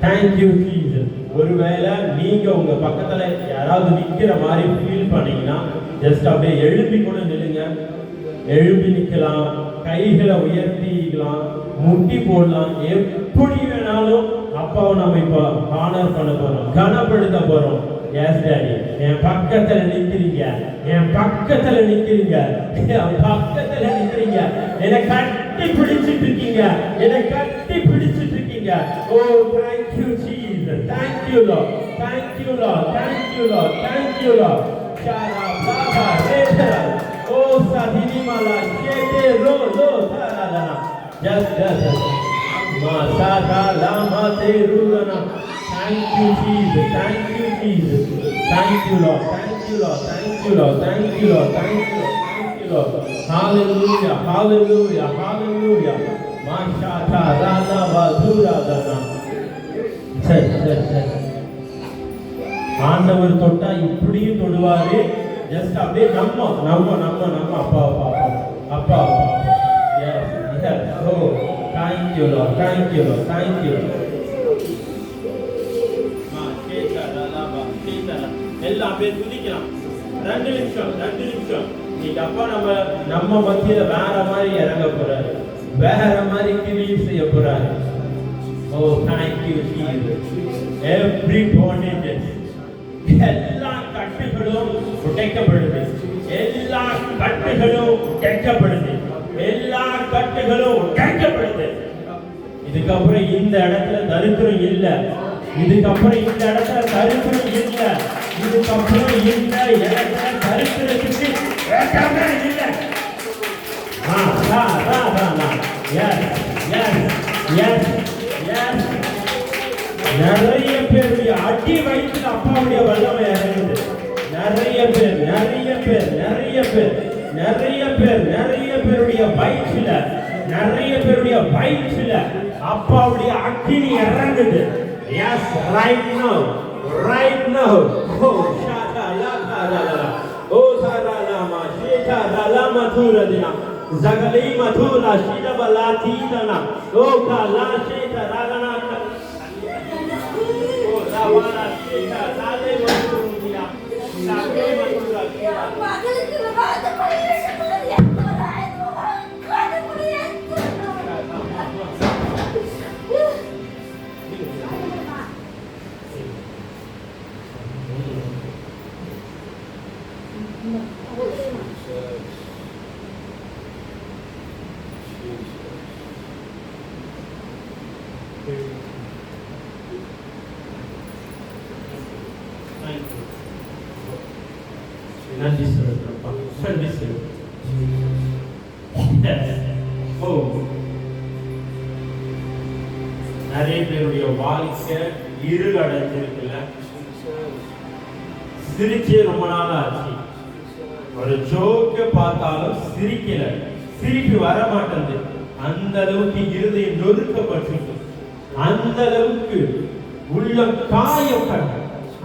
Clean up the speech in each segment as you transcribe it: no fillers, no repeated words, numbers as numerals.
Thank you Jesus. ஒருவேளை நீங்க உங்க பக்கத்துல யாராவது நிக்கிற மாதிரி ஃபீல் பண்ணீங்கன்னா ஜஸ்ட் அப்படியே எழுப்பி கூட நில்லுங்க. எழுப்பி நிக்கலாம், கைகளை உயர்த்திக்கலாம், முட்டி போடலாம். எப்படி வேணாலும் அப்பாவை நம்ம இப்போ ஆனர் பண்ண போறோம், கனப்படுத்த போறோம். எஸ் டாடி, என் பக்கத்துல நிக்கிறீங்க, என் பக்கத்துல நிக்கிறீங்க, என் பக்கத்துல நிக்கிறீங்க, என்னை கட்டி பிடிச்சிட்டு இருக்கீங்க, என்னை கட்டி பிடிச்சிட்டு இருக்கீங்க. Oh thank you Jesus, thank you Lord, thank you Lord, thank you Lord, thank you Lord. சாரா பாபா ரேதரா ஓ சாதினி மாலா கேதே ரோ ரோ சாராதனா ஜஸ் ஜஸ் மாசாதா லாமா தேருதனா. Thank you Jesus, thank you Jesus, thank you Lord, thank you Lord, thank you Lord, thank you Lord, thank you Lord, thank you Lord. Hallelujah, hallelujah, hallelujah. Mashata rana bazura dana. சரி சரி சரி. ஆண்டவர் தொட்டா இப்படியும் தொடுவாரு. Just அப்படியே நம்ம நம்ம நம்ம நம்ம அப்பா அப்பா அப்பா அப்பா. Yes yes. Oh thank you lord, thank you lord, thank you. எல்லாம் அப்படியே துதிக்கலாம். 2 நிமிஷம் 2 நிமிஷம். இன்னைக்கு அப்பா நம்ம மத்தியில வேற மாதிரி இறங்க போறாரு, வேற மாதிரி கிரியை செய்ய போறாரு. ஓ thank you Jesus. Every bondage, எல்லா கட்டுகளும் உடைக்கப்படுது, எல்லா கட்டுகளும் உடைக்கப்படுது, எல்லா கட்டுகளும் உடைக்கப்படுது. இதுக்கப்புறம் இந்த இடத்துல தரித்திரம் இல்லை, இதுக்கப்புறம் இந்த இடத்துல தரித்திரம் இல்லை, இதுக்கப்புறம் இந்த இடத்துல தரித்திரத்துக்கு இடமே இல்லை. நிறைய பேருடைய அடி வயிற்றுல அப்பாவுடைய வல்லமை இறங்குது. நிறைய பேர் நிறைய பேர் நிறைய பேர் நிறைய பேர் நிறைய பேருடைய வயிற்றுல நிறைய பேருடைய வயிற்றுல அப்பாவுடைய அக்கினி இறங்குது. Yes, right now, right now. Oh, shata la la la la. Oh, sara la ma shita la ma thura dina. Zagali ma thura shita balati dana. Oh, ka la shita la na. Oh, la wala shita la le ma thura. La ke ma thura. Pagal ki baat padi hai. நன்றி சொல்றப்பா, நன்றி சொல்லு. நிறைய பேருடைய வாழ்க்கை இருள் அடைஞ்சிருக்குல்ல, சிரிச்சே ரொம்ப நாள் ஆச்சு. ஒரு ஜோக்க பார்த்தாலும் சிரிக்கல, சிரிப்பு வர மாட்டேங்குது. அந்த அளவுக்கு இருதயம் நொறுக்கப்பட்டிருக்கு, அந்த அளவுக்கு உள்ள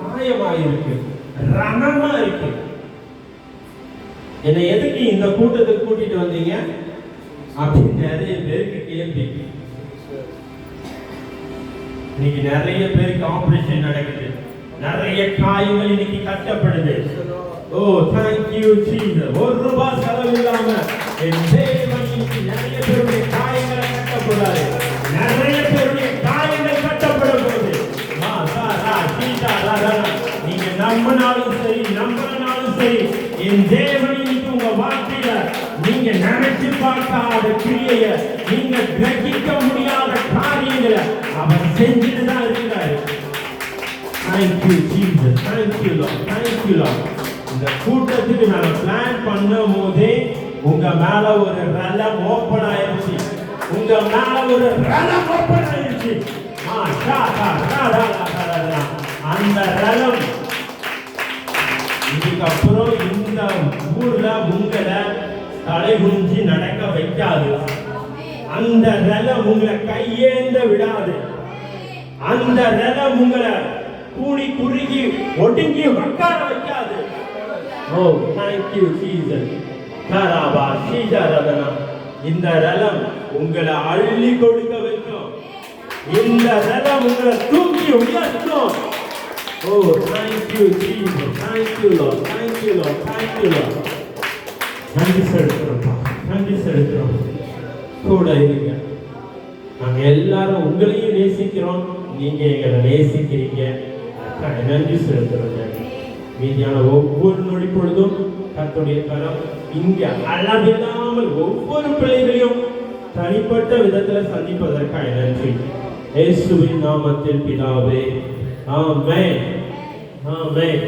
காயமாயிருக்கு, ரணமா இருக்கு. என்னை எதுக்கு இந்த கூட்டத்துக்கு கூட்டிட்டு வந்தீங்க அப்படின்னு நிறைய பேருக்கு கேள்வி. இன்னைக்கு நிறைய பேருக்கு ஆபரேஷன் நடக்குது, நிறைய காயங்கள் இன்னைக்கு கட்டப்படுது. ஓ தேங்க்யூ ஜீசஸ். ₹1 செலவு இல்லாம என் தேவன் நிறைய பேருடைய காயங்களை கட்ட போறாரு, நிறைய பேருடைய காயங்கள் கட்டப்பட போகுது. நீங்க நம்பினாலும் சரி நம்பினாலும் சரி, என் தேவன் உங்க வாழ்க்கையில நீங்க நினைச்சு பார்க்காத கிரியைய, நீங்க கிரகிக்க முடியாத காரியங்களை அவர் செஞ்சுட்டு தான் இருக்கிறாரு. Thank you Jesus, thank you Lord, thank you Lord. இந்த கூட்டத்துக்கு நாங்க பிளான் பண்ணும் போதே உங்க மேல ஒரு ரலம் ஓபன் ஆயிருச்சு, உங்க மேல ஒரு ரலம் ஓபன் ஆயிருச்சு. அந்த ரலம் இதுக்கப்புறம் இந்த ஊர்ல உங்களை தலை குனிஞ்சு நடக்க வைக்காது. அந்த ரலம் உங்களை கையேந்த விடாது. அந்த ரலம் உங்களை கூடி குறுகி ஒடுங்கி உட்கார வைக்காது. ஓ thank you Jesus. கராபா சீஜரதனா. இந்த ரலம் உங்களை அள்ளி கொடுக்க வைக்கும். இந்த நேரம் உங்களை தூக்கி உயர்த்தும். ஓ, thank you Jesus, thank you Lord, thank you Lord, thank you Lord. நன்றி செலுத்துறோம்ப்பா, நன்றி செலுத்துறோம். கூட இருங்க. நாங்க எல்லாரும் உங்களையும் நேசிக்கிறோம், நீங்க எங்களை நேசிக்கிறீங்க. நன்றி செலுத்துறோம். மீதியான ஒவ்வொரு நொடி பொழுதும் கர்த்தருடைய கரம் இங்க அளவில்லாமல் ஒவ்வொரு பிள்ளைகளையும் தனிப்பட்ட விதத்துல சந்திப்பதற்காக நன்றி. இயேசுவின் நாமத்தில் பிதாவே, ஆமென், ஆமென்.